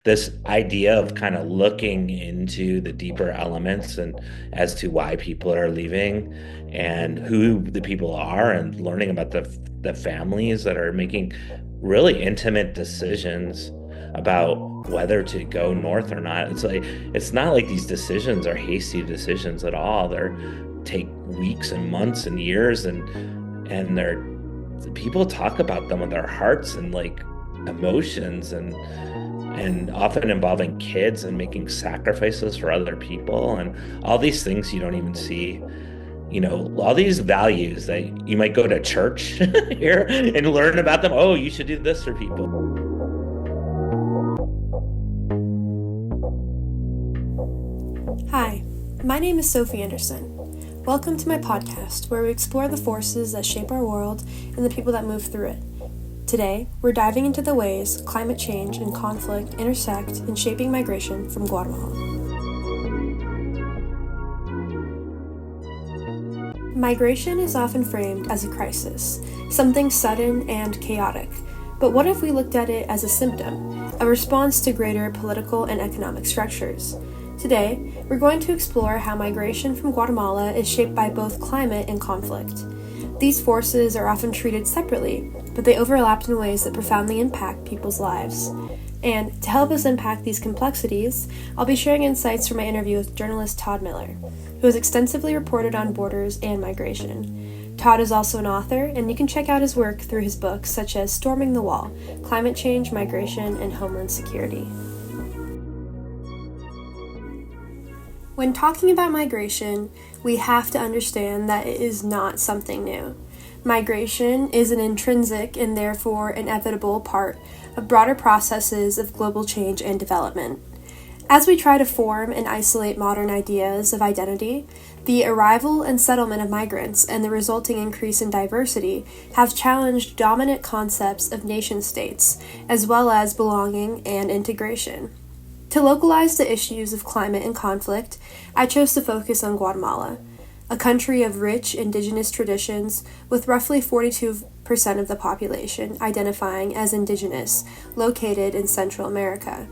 this idea of kind of looking into the deeper elements and as to why people are leaving and who the people are and learning about the families that are making really intimate decisions about whether to go north or not. It's not like these decisions are hasty decisions at all. They're take weeks and months and years and they're people talk about them with their hearts and like emotions and often involving kids and making sacrifices for other people and all these things you don't even see, all these values that you might go to church here and learn about them. Oh, you should do this for people. Hi, my name is Sophie Anderson. Welcome to my podcast where we explore the forces that shape our world and the people that move through it. Today, we're diving into the ways climate change and conflict intersect in shaping migration from Guatemala. Migration is often framed as a crisis, something sudden and chaotic. But what if we looked at it as a symptom, a response to greater political and economic structures? Today, we're going to explore how migration from Guatemala is shaped by both climate and conflict. These forces are often treated separately, but they overlap in ways that profoundly impact people's lives. And to help us unpack these complexities, I'll be sharing insights from my interview with journalist Todd Miller, who has extensively reported on borders and migration. Todd is also an author, and you can check out his work through his books such as Storming the Wall, Climate Change, Migration, and Homeland Security. When talking about migration, we have to understand that it is not something new. Migration is an intrinsic and therefore inevitable part of broader processes of global change and development. As we try to form and isolate modern ideas of identity, the arrival and settlement of migrants and the resulting increase in diversity have challenged dominant concepts of nation-states, as well as belonging and integration. To localize the issues of climate and conflict, I chose to focus on Guatemala, a country of rich indigenous traditions with roughly 42% of the population identifying as indigenous, located in Central America.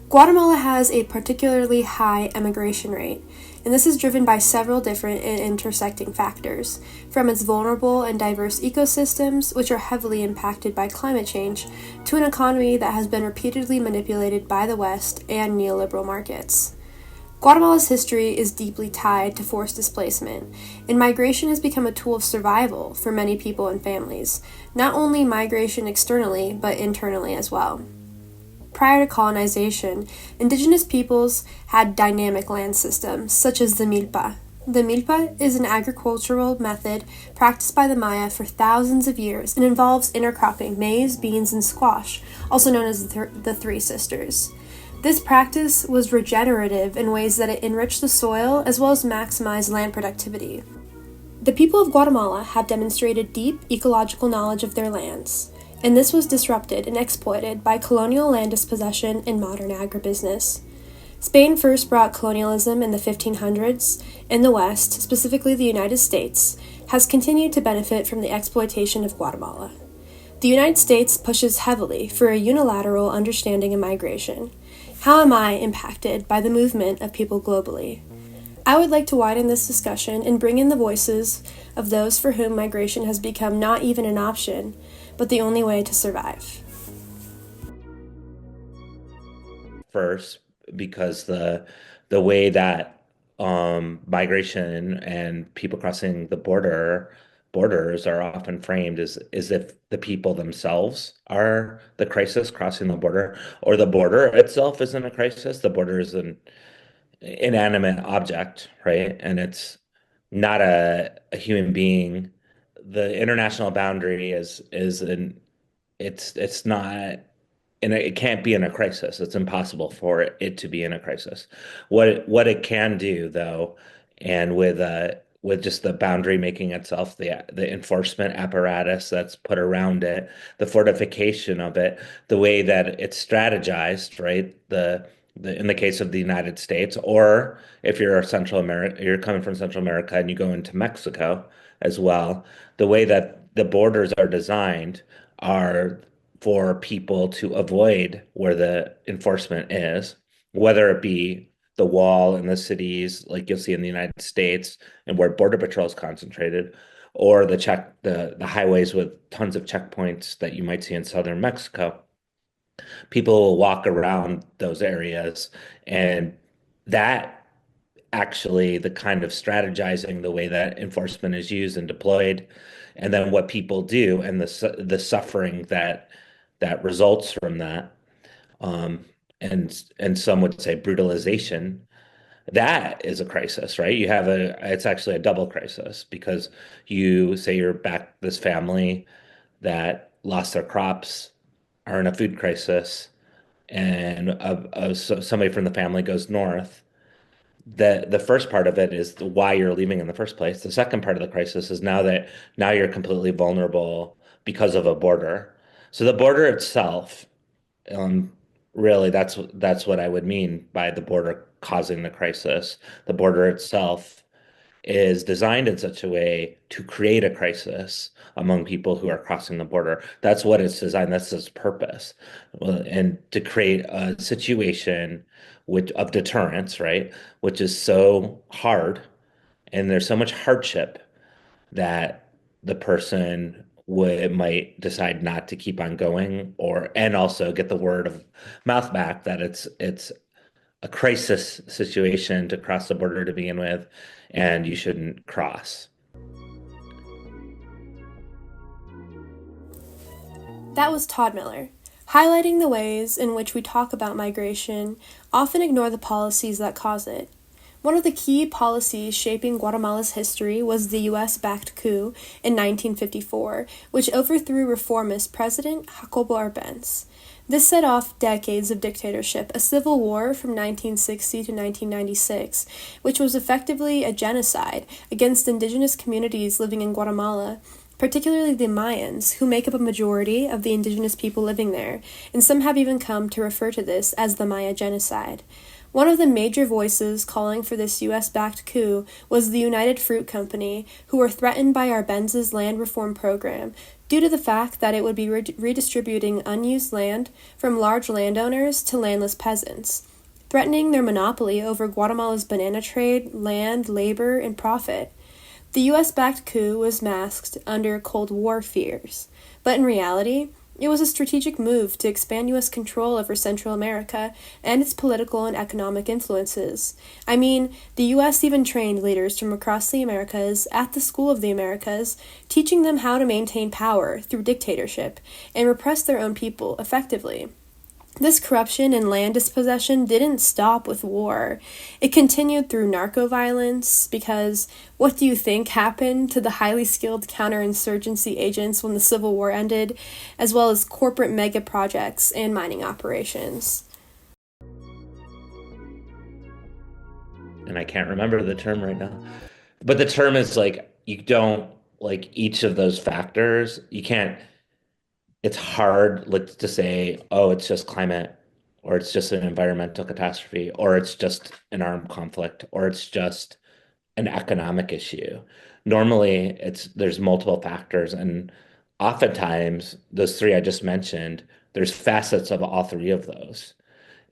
Guatemala has a particularly high emigration rate, and this is driven by several different and intersecting factors, from its vulnerable and diverse ecosystems, which are heavily impacted by climate change, to an economy that has been repeatedly manipulated by the West and neoliberal markets. Guatemala's history is deeply tied to forced displacement, and migration has become a tool of survival for many people and families, not only migration externally, but internally as well. Prior to colonization, indigenous peoples had dynamic land systems, such as the milpa. The milpa is an agricultural method practiced by the Maya for thousands of years and involves intercropping maize, beans, and squash, also known as the Three Sisters. This practice was regenerative in ways that it enriched the soil as well as maximized land productivity. The people of Guatemala have demonstrated deep ecological knowledge of their lands, and this was disrupted and exploited by colonial land dispossession and modern agribusiness. Spain first brought colonialism in the 1500s, and the West, specifically the United States, has continued to benefit from the exploitation of Guatemala. The United States pushes heavily for a unilateral understanding of migration. How am I impacted by the movement of people globally? I would like to widen this discussion and bring in the voices of those for whom migration has become not even an option, but the only way to survive. First, because the way that migration and people crossing the borders are often framed is if the people themselves are the crisis crossing the border, or the border itself isn't a crisis. The border is an inanimate object, right? And it's not a human being. The international boundary is an it's not, and it can't be in a crisis. It's impossible for it to be in a crisis. What it can do though, and with just the boundary making itself, the enforcement apparatus that's put around it, the fortification of it, the way that it's strategized, right? The in the case of the United States, or if you're Central America, you're coming from Central America and you go into Mexico as well, the way that the borders are designed are for people to avoid where the enforcement is, whether it be the wall in the cities, like you'll see in the United States, and where Border Patrol is concentrated, or the highways with tons of checkpoints that you might see in southern Mexico. People will walk around those areas, and that actually the kind of strategizing, the way that enforcement is used and deployed, and then what people do and the suffering that results from that, um, and some would say brutalization. That is a crisis, right? It's actually a double crisis because you say you're back this family that lost their crops, are in a food crisis, and somebody from the family goes north. The first part of it is why you're leaving in the first place. The second part of the crisis is now you're completely vulnerable because of a border. So the border itself, um, really, that's what I would mean by the border causing the crisis. The border itself is designed in such a way to create a crisis among people who are crossing the border. That's what it's designed. That's its purpose. Well, and to create a situation of deterrence, right? Which is so hard, and there's so much hardship that the person might decide not to keep on going, and also get the word of mouth back that it's a crisis situation to cross the border to begin with, and you shouldn't cross. That was Todd Miller, highlighting the ways in which we talk about migration often ignore the policies that cause it. One of the key policies shaping Guatemala's history was the U.S.-backed coup in 1954, which overthrew reformist President Jacobo Arbenz. This set off decades of dictatorship, a civil war from 1960 to 1996, which was effectively a genocide against indigenous communities living in Guatemala, particularly the Mayans, who make up a majority of the indigenous people living there, and some have even come to refer to this as the Maya Genocide. One of the major voices calling for this U.S.-backed coup was the United Fruit Company, who were threatened by Arbenz's land reform program due to the fact that it would be redistributing unused land from large landowners to landless peasants, threatening their monopoly over Guatemala's banana trade, land, labor, and profit. The U.S.-backed coup was masked under Cold War fears, but in reality, it was a strategic move to expand U.S. control over Central America and its political and economic influences. I mean, the U.S. even trained leaders from across the Americas at the School of the Americas, teaching them how to maintain power through dictatorship and repress their own people effectively. This corruption and land dispossession didn't stop with war. It continued through narco-violence, because what do you think happened to the highly skilled counterinsurgency agents when the Civil War ended, as well as corporate mega projects and mining operations? And I can't remember the term right now. But the term is like you don't like each of those factors. You can't It's hard like to say, oh, it's just climate, or it's just an environmental catastrophe, or it's just an armed conflict, or it's just an economic issue. Normally, it's there's multiple factors, and oftentimes those three I just mentioned, there's facets of all three of those.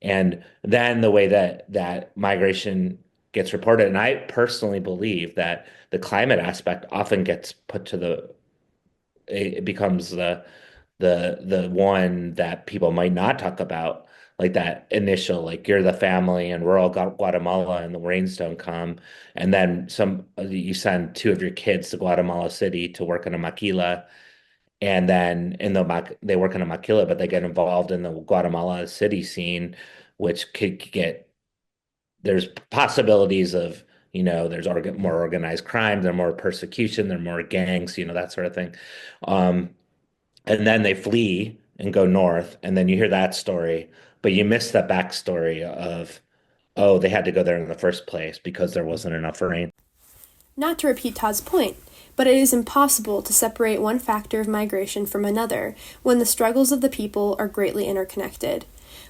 And then the way that migration gets reported, and I personally believe that the climate aspect often gets put to it becomes the one that people might not talk about, like that initial, like you're the family in rural Guatemala and the rains don't come, and then you send two of your kids to Guatemala City to work in a maquila, and then they work in a maquila, but they get involved in the Guatemala City scene, which could get there's possibilities of, there's more organized crime, there's more persecution, there are more gangs, that sort of thing. Um, and then they flee and go north, and then you hear that story, but you miss that backstory of, oh, they had to go there in the first place because there wasn't enough rain. Not to repeat Todd's point, but it is impossible to separate one factor of migration from another when the struggles of the people are greatly interconnected.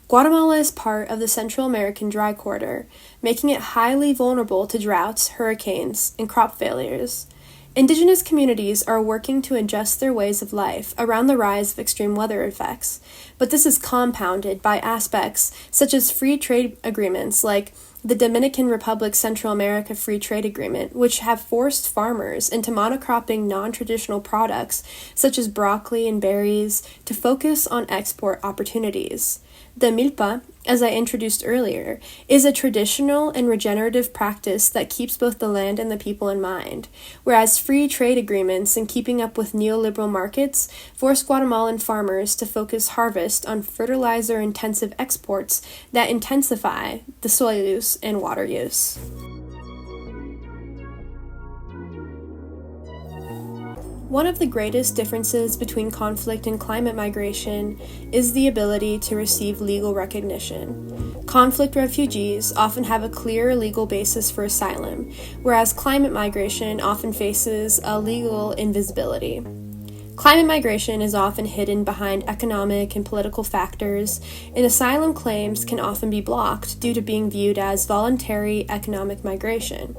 Guatemala is part of the Central American dry corridor, making it highly vulnerable to droughts, hurricanes, and crop failures. Indigenous communities are working to adjust their ways of life around the rise of extreme weather effects, but this is compounded by aspects such as free trade agreements like the Dominican Republic Central America Free Trade Agreement, which have forced farmers into monocropping non-traditional products such as broccoli and berries to focus on export opportunities. The milpa, as I introduced earlier, is a traditional and regenerative practice that keeps both the land and the people in mind, whereas free trade agreements and keeping up with neoliberal markets force Guatemalan farmers to focus harvest on fertilizer-intensive exports that intensify the soil use and water use. One of the greatest differences between conflict and climate migration is the ability to receive legal recognition. Conflict refugees often have a clear legal basis for asylum, whereas climate migration often faces a legal invisibility. Climate migration is often hidden behind economic and political factors, and asylum claims can often be blocked due to being viewed as voluntary economic migration.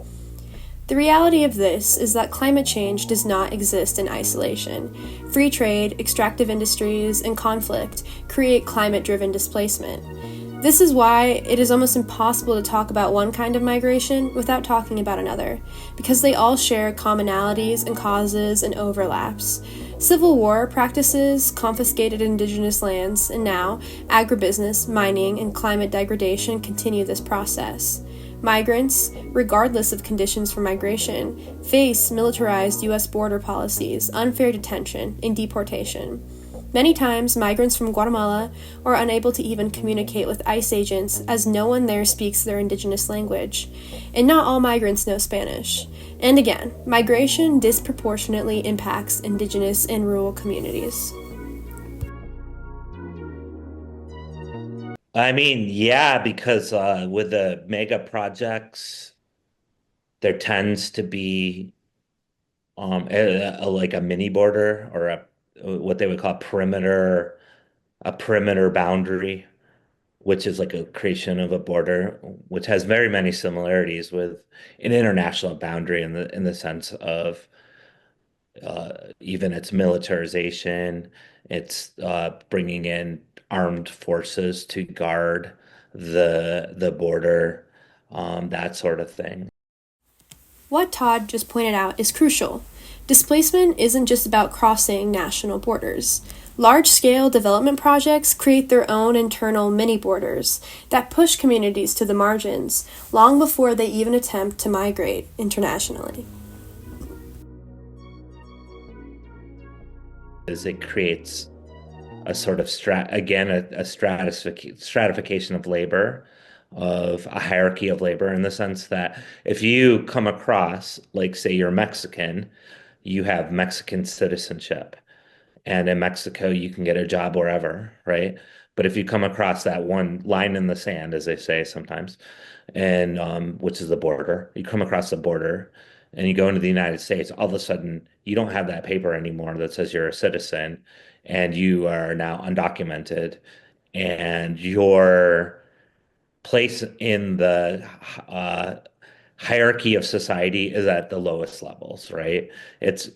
The reality of this is that climate change does not exist in isolation. Free trade, extractive industries, and conflict create climate-driven displacement. This is why it is almost impossible to talk about one kind of migration without talking about another, because they all share commonalities and causes and overlaps. Civil war practices confiscated indigenous lands, and now agribusiness, mining, and climate degradation continue this process. Migrants, regardless of conditions for migration, face militarized U.S. border policies, unfair detention, and deportation. Many times, migrants from Guatemala are unable to even communicate with ICE agents as no one there speaks their indigenous language. And not all migrants know Spanish. And again, migration disproportionately impacts indigenous and rural communities. I mean, yeah, because with the mega projects, there tends to be like a mini border or a what they would call a perimeter boundary, which is like a creation of a border, which has very many similarities with an international boundary in the sense of even its militarization, its bringing in armed forces to guard the border, that sort of thing. What Todd just pointed out is crucial. Displacement isn't just about crossing national borders. Large-scale development projects create their own internal mini-borders that push communities to the margins long before they even attempt to migrate internationally. Is it creates a sort of stratification of labor, of a hierarchy of labor in the sense that if you come across, like, say you're Mexican, you have Mexican citizenship. And in Mexico, you can get a job wherever, right? But if you come across that one line in the sand, as they say sometimes, and which is the border, you come across the border and you go into the United States, all of a sudden you don't have that paper anymore that says you're a citizen and you are now undocumented and your place in the hierarchy of society is at the lowest levels, right? It's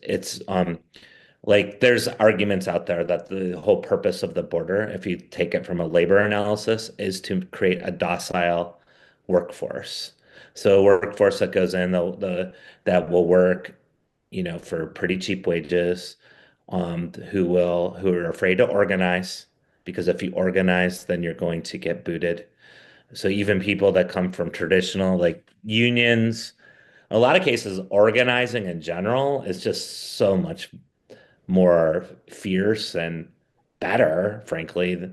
like there's arguments out there that the whole purpose of the border, if you take it from a labor analysis, is to create a docile workforce. So a workforce that goes in that will work, for pretty cheap wages, who are afraid to organize, because if you organize, then you're going to get booted. So even people that come from traditional like unions, a lot of cases, organizing in general is just so much more fierce and better, frankly,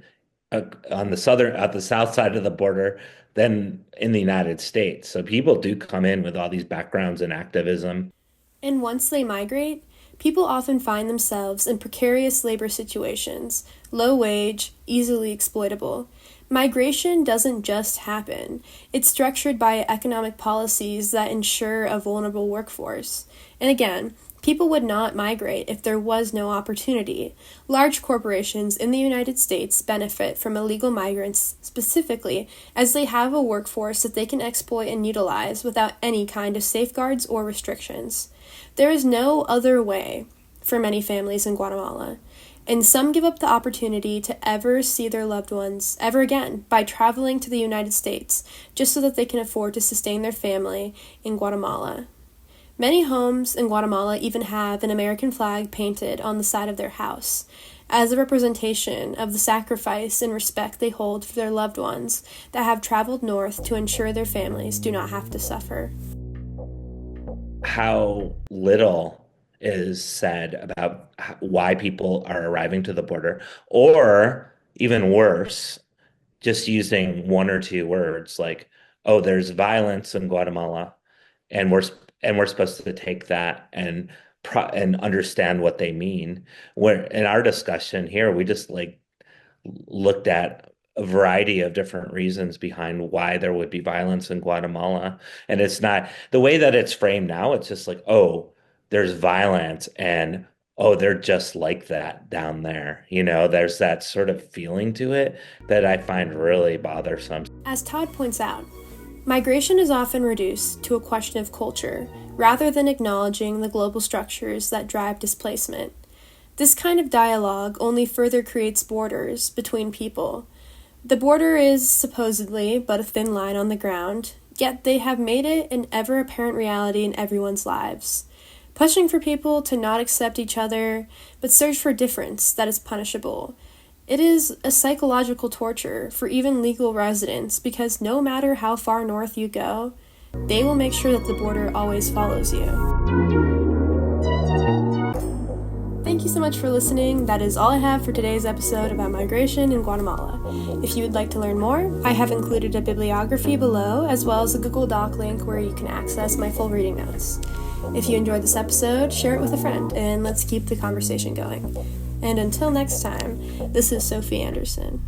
at the south side of the border than in the United States. So people do come in with all these backgrounds in activism. And once they migrate, people often find themselves in precarious labor situations, low wage, easily exploitable. Migration doesn't just happen. It's structured by economic policies that ensure a vulnerable workforce. And again, People would not migrate if there was no opportunity. Large corporations in the United States benefit from illegal migrants specifically as they have a workforce that they can exploit and utilize without any kind of safeguards or restrictions. There is no other way for many families in Guatemala, and some give up the opportunity to ever see their loved ones ever again by traveling to the United States just so that they can afford to sustain their family in Guatemala. Many homes in Guatemala even have an American flag painted on the side of their house, as a representation of the sacrifice and respect they hold for their loved ones that have traveled north to ensure their families do not have to suffer. How little is said about why people are arriving to the border, or even worse, just using one or two words like, "Oh, there's violence in Guatemala," and we're supposed to take that and understand what they mean. Where in our discussion here, we just like looked at a variety of different reasons behind why there would be violence in Guatemala. And it's not the way that it's framed now, it's just like, oh, there's violence and oh, they're just like that down there. There's that sort of feeling to it that I find really bothersome. As Todd points out, migration is often reduced to a question of culture, rather than acknowledging the global structures that drive displacement. This kind of dialogue only further creates borders between people. The border is supposedly but a thin line on the ground, yet they have made it an ever-apparent reality in everyone's lives, pushing for people to not accept each other, but search for difference that is punishable. It is a psychological torture for even legal residents because no matter how far north you go, they will make sure that the border always follows you. Thank you so much for listening. That is all I have for today's episode about migration in Guatemala. If you would like to learn more, I have included a bibliography below, as well as a Google Doc link where you can access my full reading notes. If you enjoyed this episode, share it with a friend, and let's keep the conversation going. And until next time, this is Sophie Anderson.